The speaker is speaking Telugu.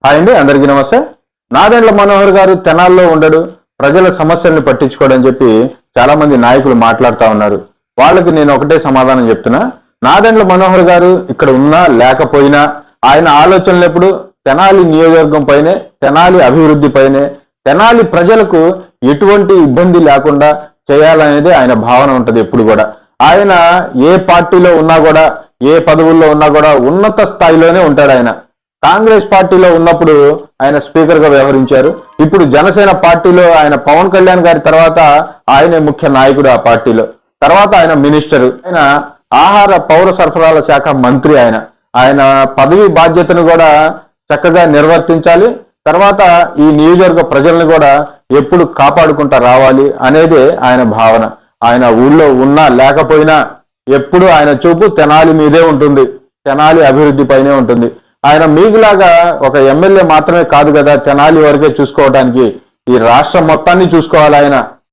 హాయ్ అండి, అందరికీ నమస్తే. నాదెండ్ల మనోహర్ గారు తెనాల్లో ఉండడు, ప్రజల సమస్యల్ని పట్టించుకోవడం చెప్పి చాలా మంది నాయకులు మాట్లాడుతూ ఉన్నారు. వాళ్ళకి నేను ఒకటే సమాధానం చెప్తున్నా. నాదెండ్ల మనోహర్ గారు ఇక్కడ ఉన్నా లేకపోయినా ఆయన ఆలోచనలు ఎప్పుడు తెనాలి నియోజకవర్గం పైనే, తెనాలి అభివృద్ధి పైనే, తెనాలి ప్రజలకు ఎటువంటి ఇబ్బంది లేకుండా చేయాలనేది ఆయన భావన ఉంటుంది ఎప్పుడు కూడా. ఆయన ఏ పార్టీలో ఉన్నా కూడా, ఏ పదవుల్లో ఉన్నా కూడా ఉన్నత స్థాయిలోనే ఉంటాడు. ఆయన కాంగ్రెస్ పార్టీలో ఉన్నప్పుడు ఆయన స్పీకర్ గా వ్యవహరించారు. ఇప్పుడు జనసేన పార్టీలో ఆయన పవన్ కళ్యాణ్ గారి తర్వాత ఆయనే ముఖ్య నాయకుడు ఆ పార్టీలో. తర్వాత ఆయన మినిస్టర్, ఆయన ఆహార పౌర సరఫరాల శాఖ మంత్రి. ఆయన పదవి బాధ్యతను కూడా చక్కగా నిర్వర్తించాలి. తర్వాత ఈ నియోజకవర్గ ప్రజల్ని కూడా ఎప్పుడు కాపాడుకుంటా రావాలి అనేదే ఆయన భావన. ఆయన ఊళ్ళో ఉన్నా లేకపోయినా ఎప్పుడు ఆయన చూపు తెనాలి మీదే ఉంటుంది, తెనాలి అభివృద్ధి పైనే ఉంటుంది. ఆయన మీకులాగా ఒక ఎమ్మెల్యే మాత్రమే కాదు కదా తెనాలి వరకే చూసుకోవడానికి, ఈ రాష్ట్రం మొత్తాన్ని చూసుకోవాలి. ఆయన